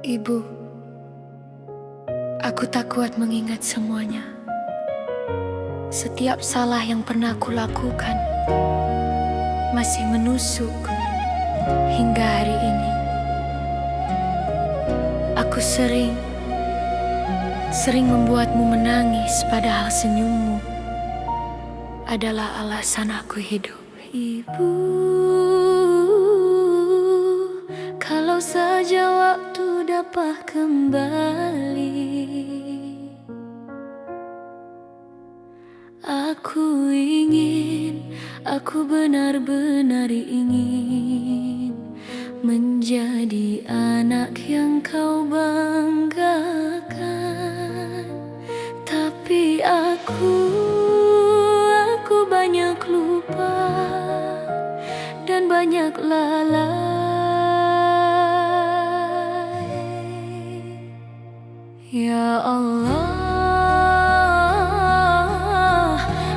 Ibu, aku tak kuat mengingat semuanya. Setiap salah yang pernah aku lakukan masih menusuk hingga hari ini. Aku sering membuatmu menangis, padahal senyummu adalah alasan aku hidup. Ibu, kalau saja waktu dapat kembali, aku benar-benar ingin menjadi anak yang kau banggakan. Tapi aku banyak lupa dan banyak lalai. Ya Allah,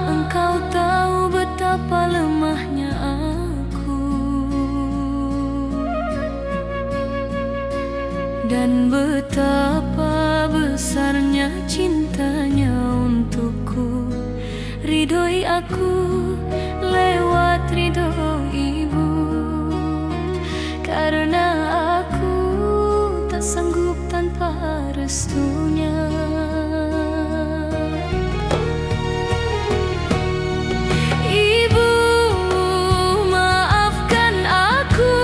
Engkau tahu betapa lemahnya aku dan betapa besarnya cintanya untukku. Ridhoi aku lewat ridho ibu, karena aku tak sanggup tanpa restunya. Ibu, maafkan aku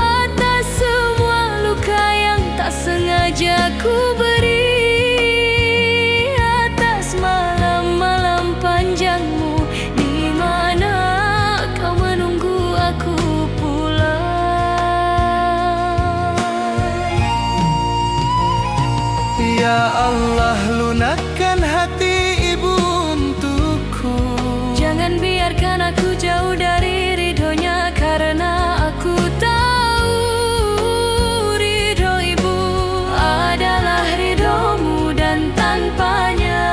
atas semua luka yang tak sengaja ku beri, atas malam-malam panjangmu di mana kau menunggu aku pulang. Ya Allah, lunakkan hati ibu untukku. Jangan biarkan aku jauh dari ridhonya, karena aku tahu ridho ibu adalah ridhomu, dan tanpanya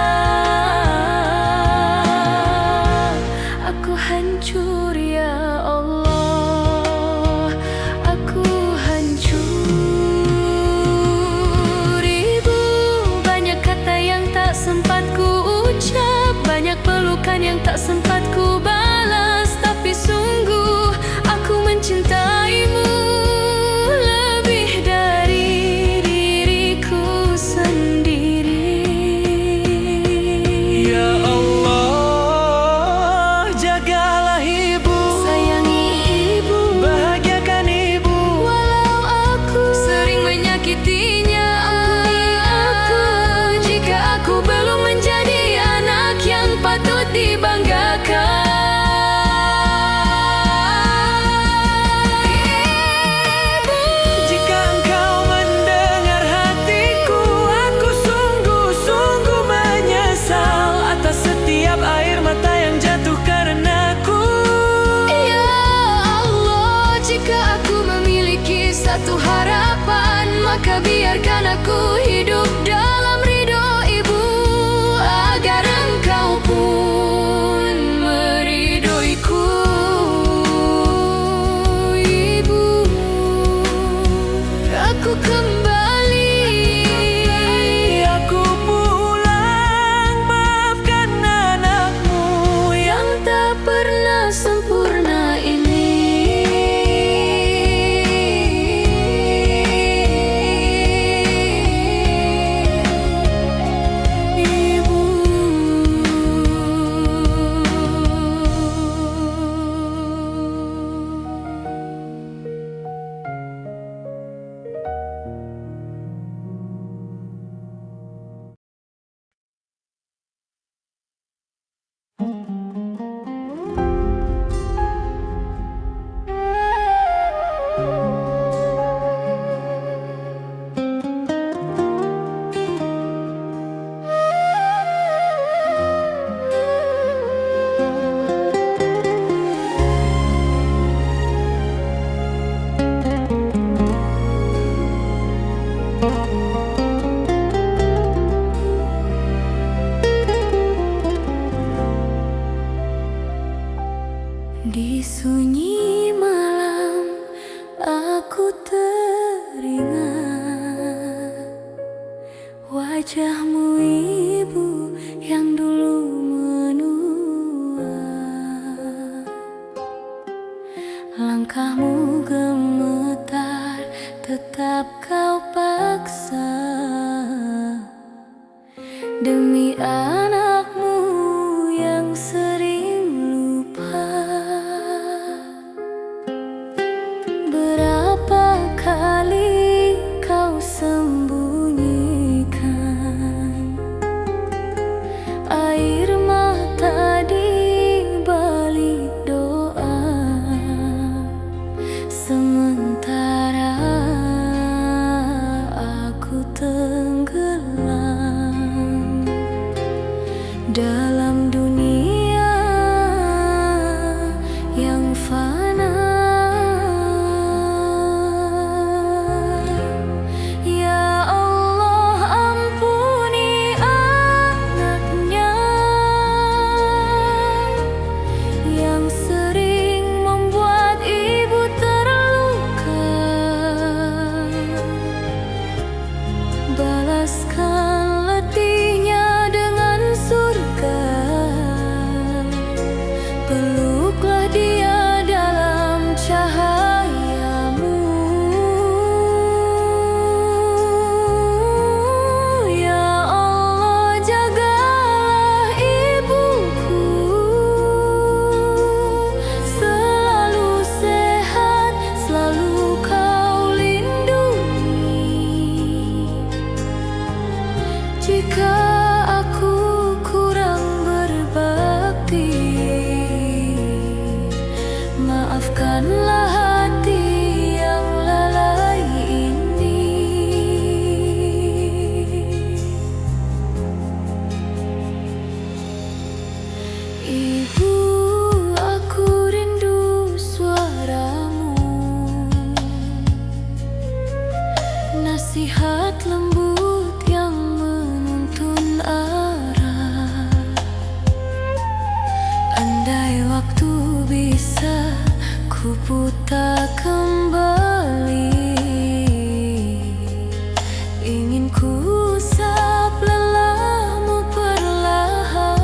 aku hancur. Ya Allah, aku hancur. Ibu, banyak kata yang tak sempat ku ucap, banyak pelukan yang tak sempat ku balas, tapi sungguh aku mencintaimu lebih dari diriku sendiri. Ya Allah, jagalah ibu, Sayangi ibu, bahagiakan ibu. walau aku sering menyakitinya. Ampuni aku jika aku belum menjadi anak yang patut dibanggakan. Ibu, Jika engkau mendengar hatiku, aku sungguh-sungguh menyesal atas setiap air mata yang jatuh karenaku. ya Allah, jika aku memiliki satu harapan, maka biarkan aku hidup dalam ridho ibu, agar engkau pun meridhoiku. Ibu, aku kembali, Aku pulang, maafkan anakmu yang tak pernah sempurna ini. Ibu, di sunyi malam aku teringat wajahmu, ibu yang dulu menua. Langkahmu gemetar, tetap kau paksa demi anakmu yang sering lupa. Berapa kali kau sembunyikan air mata di balik doa, sementara aku tenggelam dalam dunia yang fana. Ya Allah, ampuni anaknya yang sering membuat ibu terluka. Balaskan letihnya dengan surga, peluklah dia dalam cahayamu. Ya Allah, jagalah ibuku selalu sehat, selalu kau lindungi. Jika aku kurang berbakti, maafkanlah hati yang lalai ini. Ibu, aku rindu suaramu, nasihat lembut yang menuntun arah. Andai waktu bisa ku putar kembali, ingin ku usap lelahmu perlahan.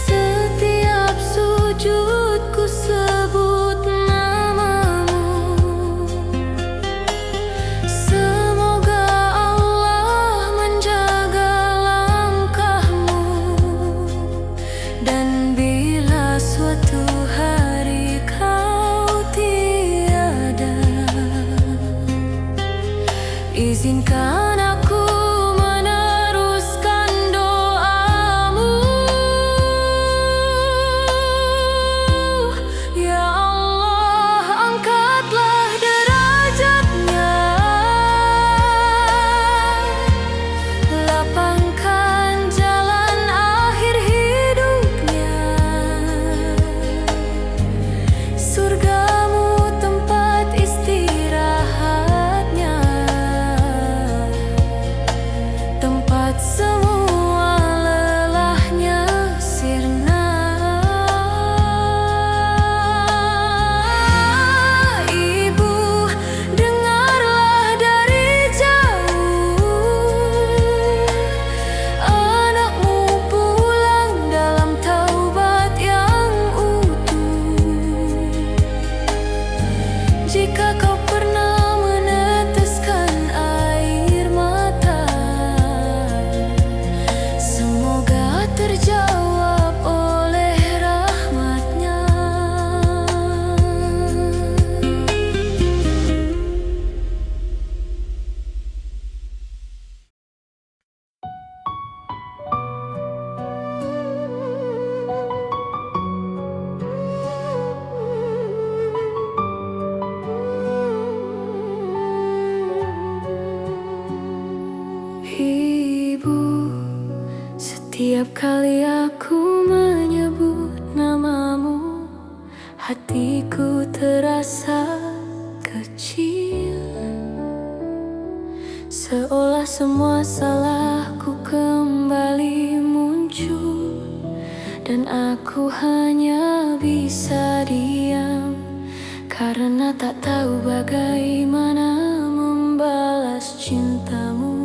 Setiap sujud ku sebut namamu. Semoga Allah menjaga langkahmu, dan bila suatu hari kau tiada, izinkan aku meneruskan doamu. Ya Allah, angkatlah derajatnya, lapangkan jalan akhir hidupnya. Surgamu tempat istirahatnya, tempat semua lelahnya sirna. Ibu, dengarlah dari jauh, anakmu pulang dalam taubat yang utuh. Jika kau pernah meneteskan air mata, semoga terjawab oleh rahmatnya. Ibu, setiap kali aku menyebut namamu, hatiku terasa kecil, seolah semua salahku kembali muncul dan aku hanya bisa diam karena tak tahu bagaimana membalas cintamu.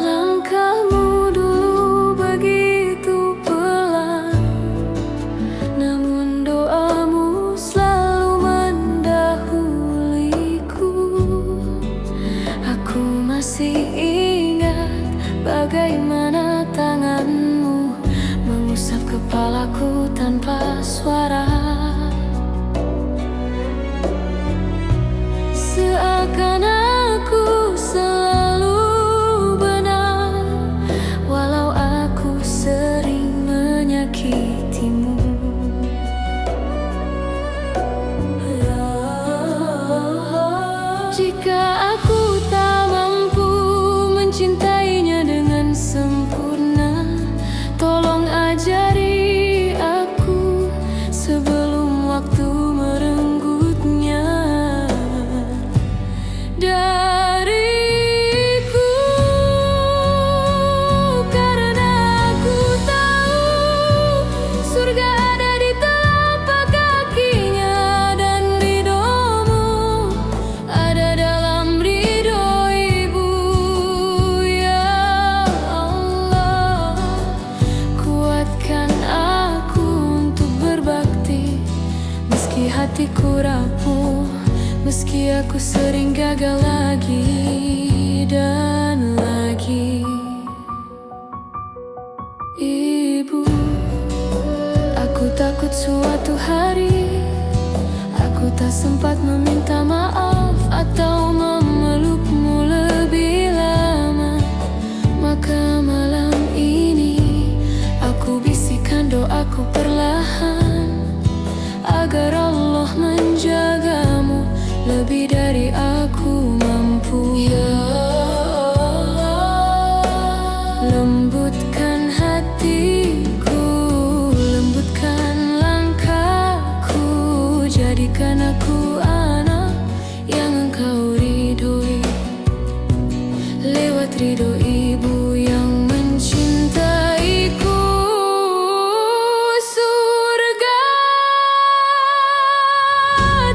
Langkahmu dulu begitu pelan, namun doamu selalu mendahuliku. Aku masih ingat bagaimana tanganmu mengusap kepalaku tanpa suara. Seakan aku selalu benar, walau aku sering menyakitimu. Jika aku tak mampu mencintainya dengan sempurna, tolong ajari aku sebelum waktu merenggutnya dariku. Karena aku tahu surga ada di telapak kakinya, dan ridhomu ada dalam ridho Ibu. Ya Allah, kuatkan aku untuk berbakti meski hatiku rapuh, meski aku sering gagal lagi dan lagi. Ibu, aku takut suatu hari aku tak sempat meminta maaf atau memelukmu lebih lama. Maka malam ini aku bisikkan doaku perlahan agar Allah menjagamu lebih dari aku mampu. Ya Allah, lembutkan hatiku, lembutkan langkahku, jadikan aku anak yang Engkau ridhoi, lewat ridho Ibu yang mencintaiku. Surga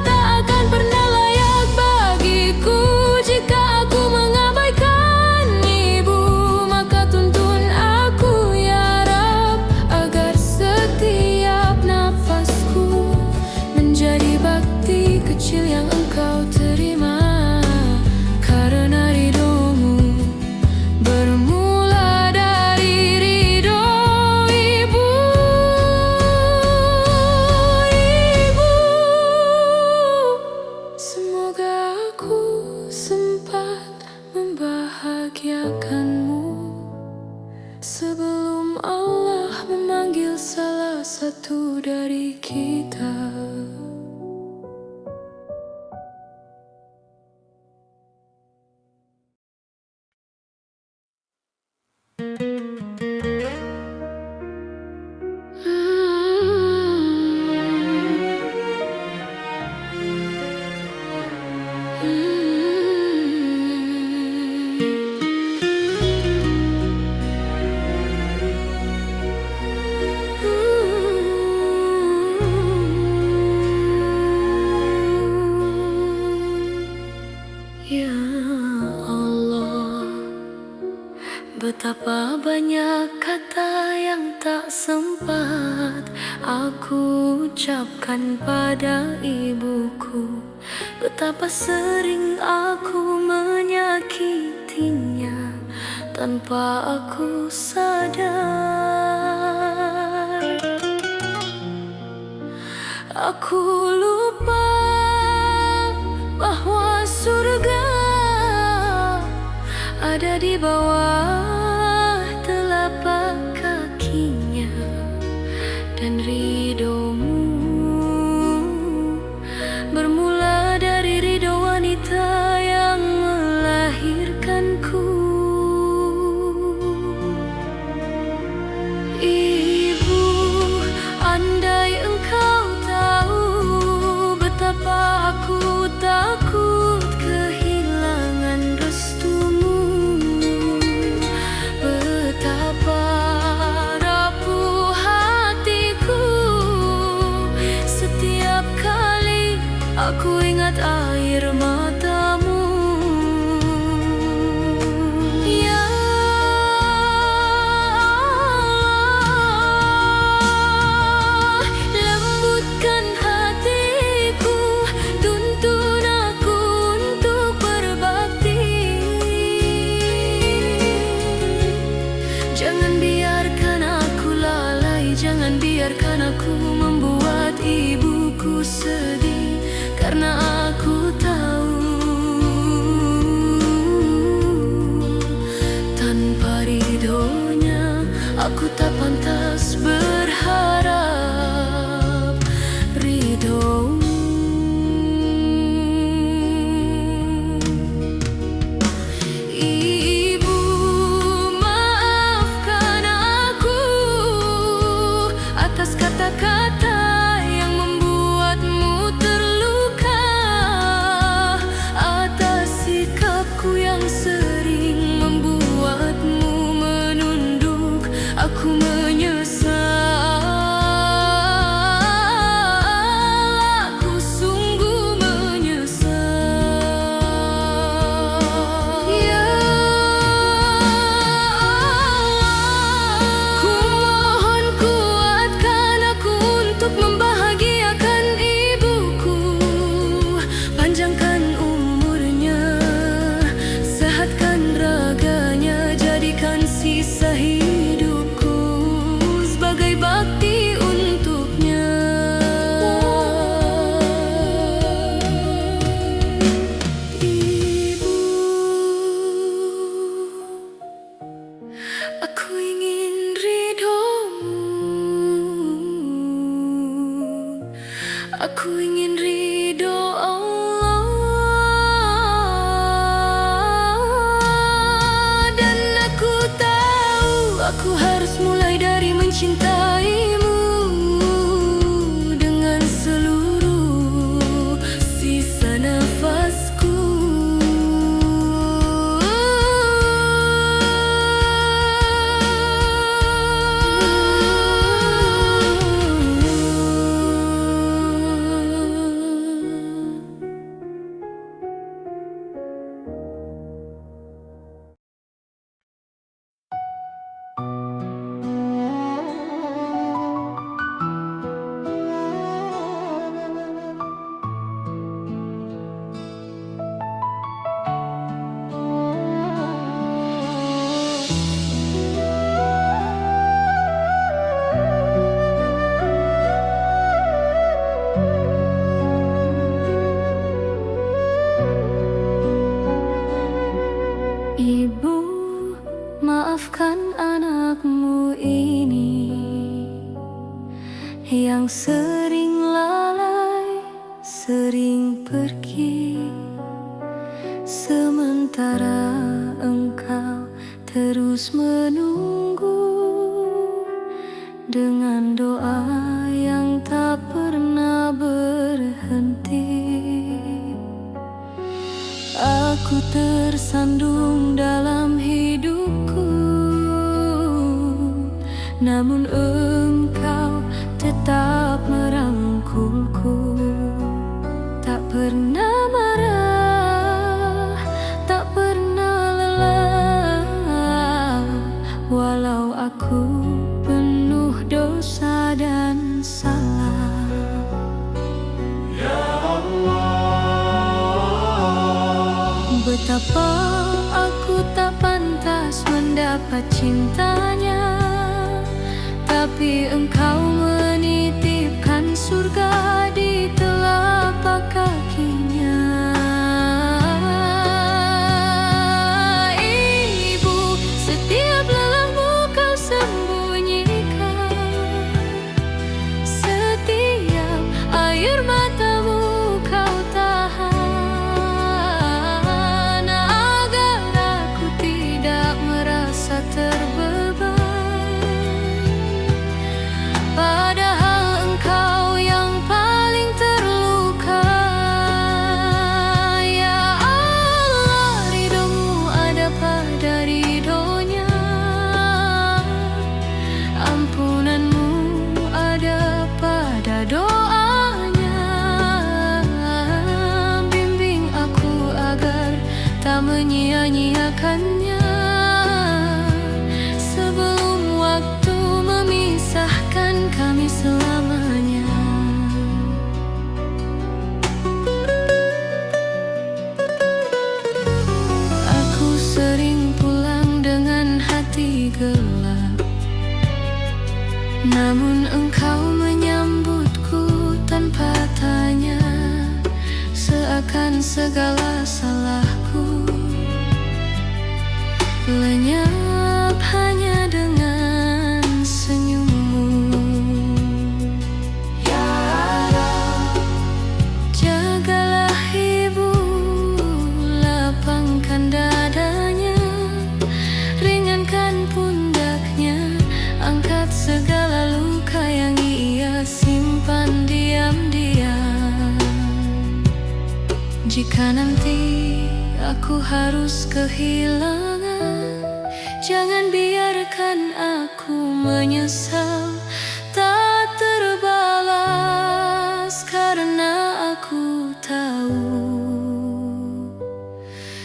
tak akan pernah layak bagiku jika aku mengabaikan Ibu. Maka tuntun aku ya Rab, agar setiap nafasku menjadi bakti kecil yang Engkau terima. Karena ridhomu bermula dari ridho Ibu. Ibu, semoga aku sempat membahagiakanmu sebelum Allah memanggil salah satu dari kita. Ya Allah, betapa banyak kata yang tak sempat aku ucapkan pada ibuku. Betapa sering aku menyakitinya tanpa aku sadar. Aku lupa bahwa surga ada di bawah telapak kakinya, dan ridhomu bermula dari ridho wanita yang melahirkanku. Ibu, andai engkau tahu betapa aku takut kehilangan restumu. sering lalai, sering pergi, sementara engkau terus menunggu dengan doa yang tak pernah berhenti. Aku tersandung dalam hidupku, namun engkau tetap merangkulku. Tak pernah marah, tak pernah lelah, walau aku penuh dosa dan salah. Ya Allah, betapa aku tak pantas mendapat cintanya, tapi engkau menitipkan surga di telapak kakinya. Ibu, setiap lelahmu kau sembunyikan, setiap air matamu kau tahan, agar aku tidak merasa terbeban. Padahal engkau yang paling terluka. Ya Allah, ridhomu ada pada ridhonya, ampunanmu ada pada doanya. Bimbing aku agar tak menyia-nyiakannya, sebelum waktu memisahkan kami selamanya. Aku sering pulang dengan hati gelap, namun engkau menyambutku tanpa tanya, seakan segala salahku lenyap hanya dengan senyummu. Ya Rab, jagalah ibu, lapangkan dadanya, ringankan pundaknya, angkat segala luka yang ia simpan diam-diam. Jika nanti aku harus kehilangan, jangan biarkan aku menyesal tak terbalas, karena aku tahu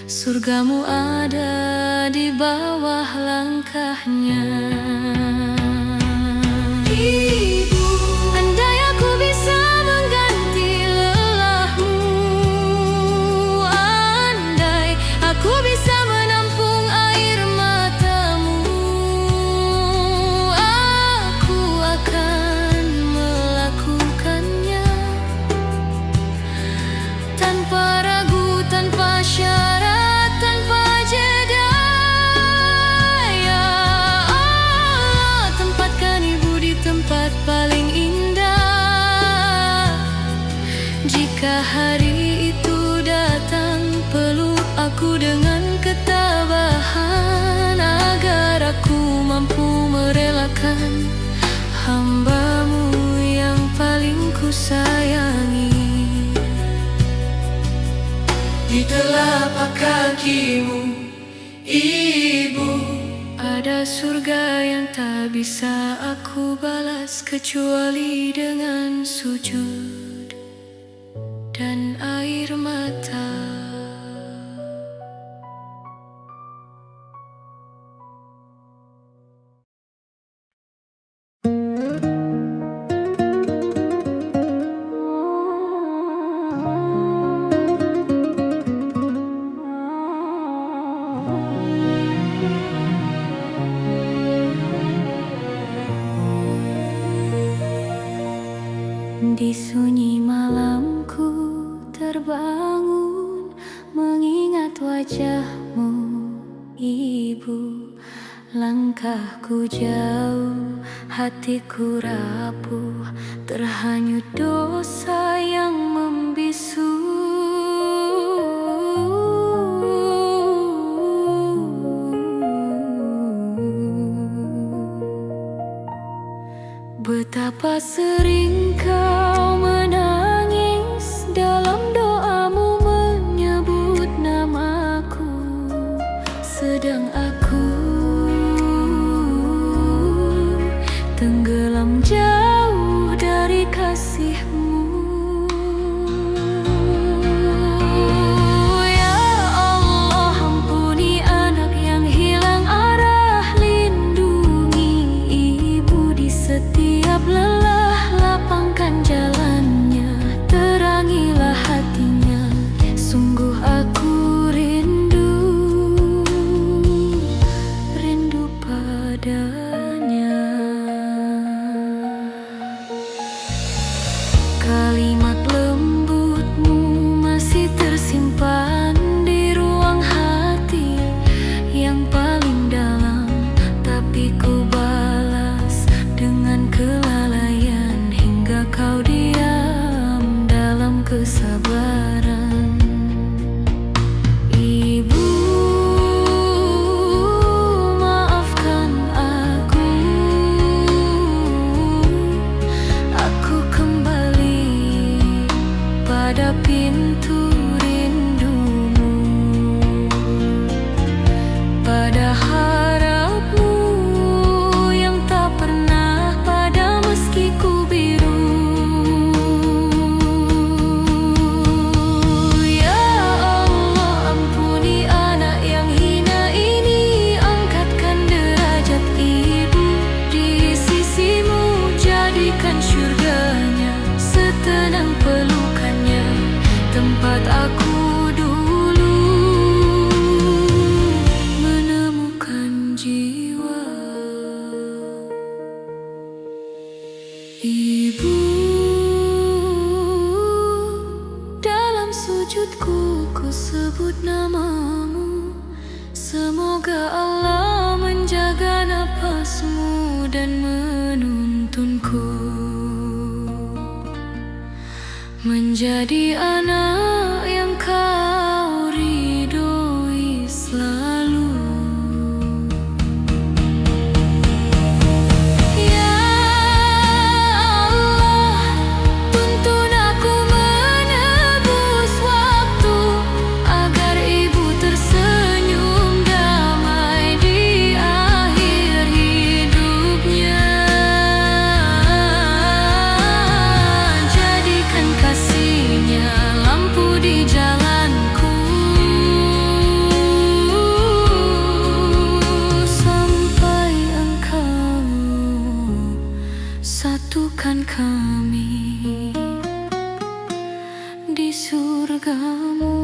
surgamu ada di bawah langkahnya. Ibu, andai aku bisa mengganti lelahmu, andai aku bisa menampung air matamu, aku akan melakukannya tanpa ragu, tanpa syarat, tanpa jeda. Ya Allah, tempatkan ibu di tempat paling indah. Jika hari itu datang, peluk aku dengan ketabahan, agar aku mampu merelakan hamba-Mu yang paling ku sayangi. di telapak kakimu, Ibu, ada surga yang tak bisa aku balas kecuali dengan sujud dan air mata. Di sunyi malamku terbangun, mengingat wajahmu, Ibu. Langkahku jauh hatiku rapuh, terhanyut dosa yang membisu. Betapa sering kau menangis dalam doamu menyebut namaku, sedang aku tenggelam jauh dari kasihmu. Ya Allah, ampuni anak yang hilang arah, lindungi ibu di setiap lelah, lapangkan jalannya, terangilah hatinya. Sungguh aku rindu padanya. Kalimat lembutmu masih tersimpan di ruang hati yang paling dalam, tapi ku balas dengan kelalaian hingga kau diam dalam kesabaran. Ibu, maafkan aku kembali pada pintu rindumu, pada harapmu yang tak pernah pada meski ku biru. Ya Allah, ampuni anak yang hina ini, angkatkan derajat ibu di sisimu, jadikan syurganya setenang pelukannya, tempat aku dulu menemukan jiwa. Ibu, dalam sujudku ku sebut namamu, semoga Allah menjaga napasmu dan menuntunku menjadi anak yang kau ridhoi selalu. Ya Allah, tuntun aku menebus waktu agar ibu tersenyum damai di akhir hidupnya. Jadikan kasihnya lampu di jalanku, sampai engkau satukan kami di surgamu.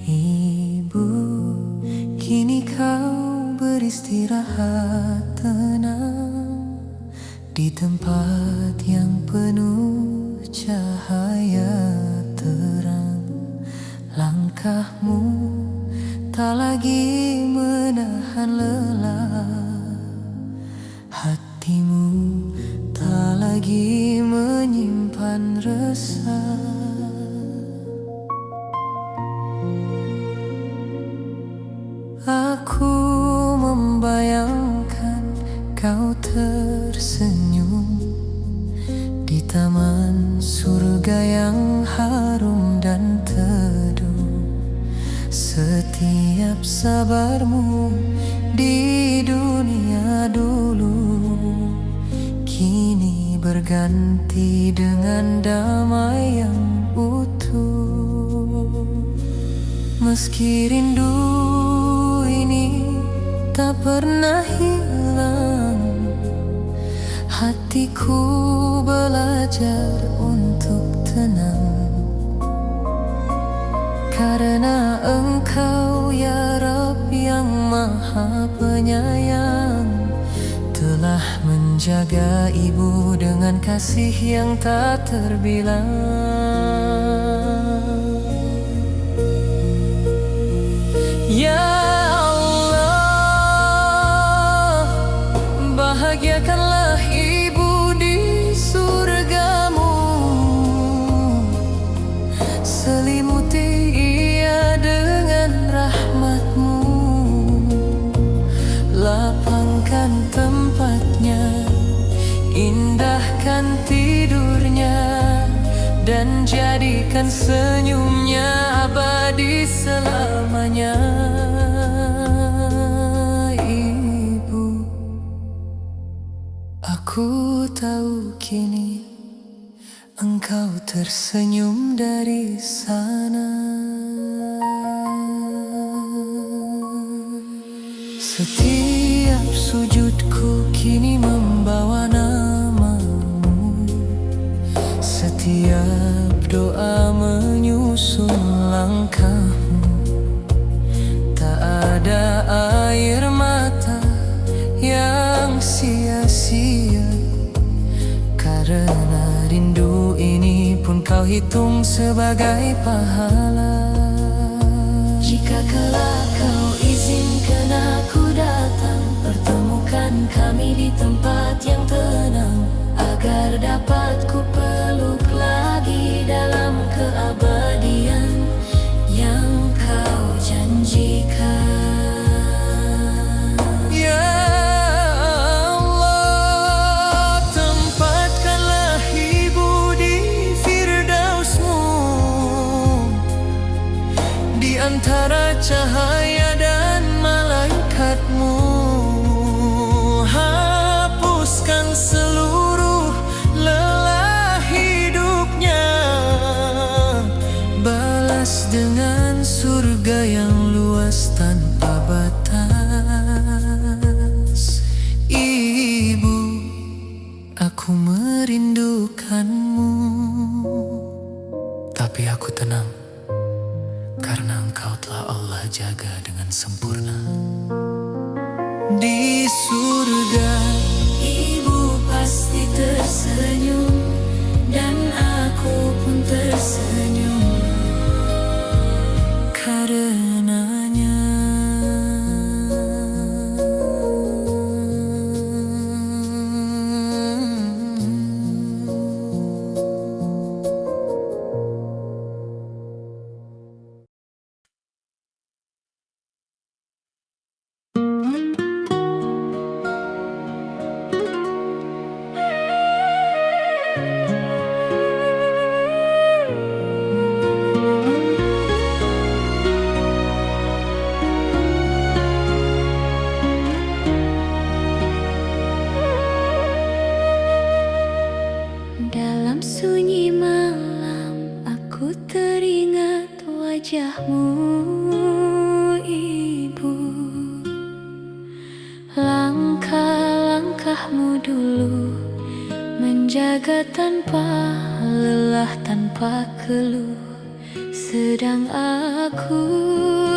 Ibu, kini kau beristirahat tenang di tempat yang penuh cahaya terang. Langkahmu tak lagi menahan lelah, hatimu tak lagi menyimpan resah. Aku membayangkan kau tersenyum di taman surga yang harum dan teduh. Setiap sabarmu di dunia dulu kini berganti dengan damai yang utuh. Meski rindu ini tak pernah hilang, hatiku belajar untuk tenang, karena Engkau ya Rabb yang Maha Penyayang telah menjaga ibu dengan kasih yang tak terbilang. Ya Allah, bahagiakanlah ibu di surgamu, selimuti ia dengan rahmat-Mu, lapangkan tempatnya, indahkan tidurnya, dan jadikan senyumnya abadi selamanya. Ibu, aku tahu kini Engkau tersenyum dari sana. Setiap sujudku kini membawa nama-Mu, setiap doa menyusun langkah-Mu. Tak ada air mata yang sia-sia, karena rindu ini pun Kau hitung sebagai pahala. Jika kelak Kau izinkan aku datang, pertemukan kami di tempat yang tenang, agar dapat ku peluk lagi dalam keabadian yang Kau janjikan. Ya Allah, tempatkanlah ibu di Firdaus-Mu, di antara cahaya dan malaikat-Mu. Hapuskan seluruh lelah hidupnya, balas dengan surga yang luas tanpa batas. Ibu, aku merindukanmu, tapi aku tenang, karena Engkau telah Allah jaga dengan sempurna. Di surga ibu pasti tersenyum, dan aku pun tersenyum karenanya. Dalam sunyi malam aku teringat wajah-Mu, Ibu. Langkah-langkah-Mu dulu menjaga tanpa lelah, tanpa keluh, sedang aku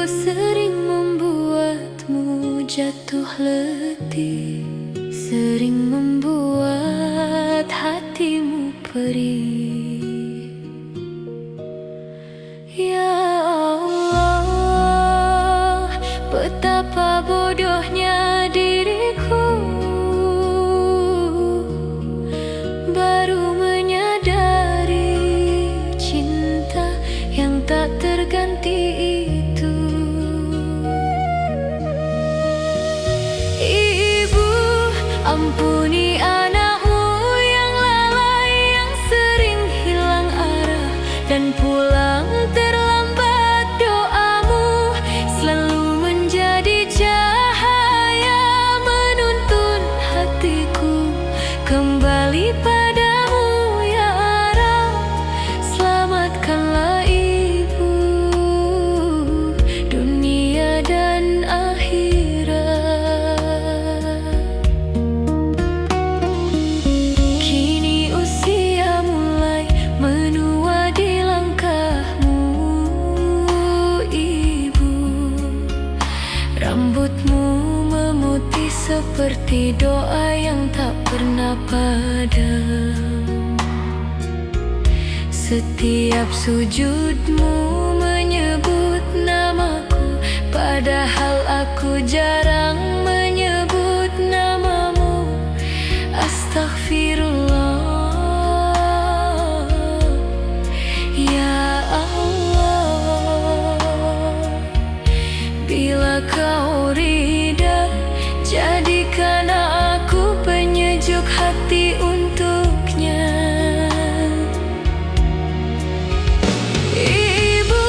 sering membuat-Mu jatuh letih, sering membuat hatimu perih. Ya Allah, betapa bodohnya diriku, baru menyadari cinta yang tak terganti itu. Ibu, ampuni anakmu yang lalai, yang sering hilang arah dan pulang terlambat. Doa-Mu selalu menjadi cahaya menuntun hatiku kembali padamu. Ya Rabb, selamatkanlah ibu padam. Setiap sujudmu menyebut namaku, padahal aku jarang menyebut namamu. Astaghfirullah, ya Allah. Bila kau ridha, jadikan aku penyejuk hati untuknya. Ibu,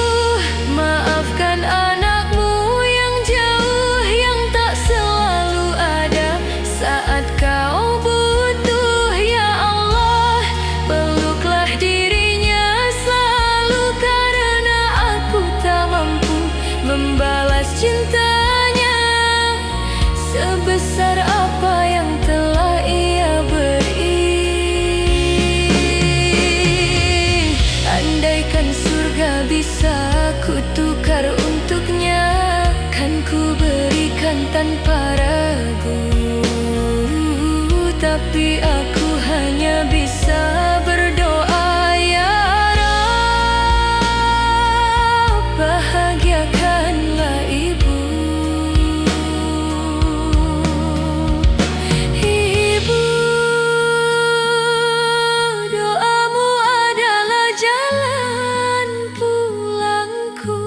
maafkan anakmu yang jauh, yang tak selalu ada saat kau butuh. Ya Allah, peluklah dirinya selalu, karena aku tak mampu membalas cintanya sebesar apa yang telah ia beri. Andaikan surga bisa ku tukar untuknya, kan ku berikan tanpa ragu. Tapi aku hanya bisa berdoa, ya Rabb, bahagiakanlah ibu. Ibu, doamu adalah jalan pulangku,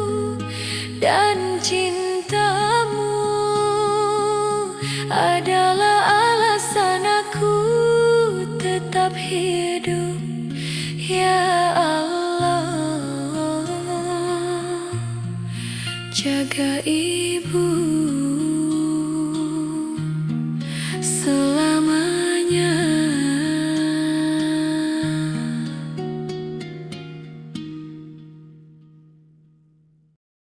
dan cintamu adalah alasan aku tetap hidup. Ya Allah, jaga ibu selalu.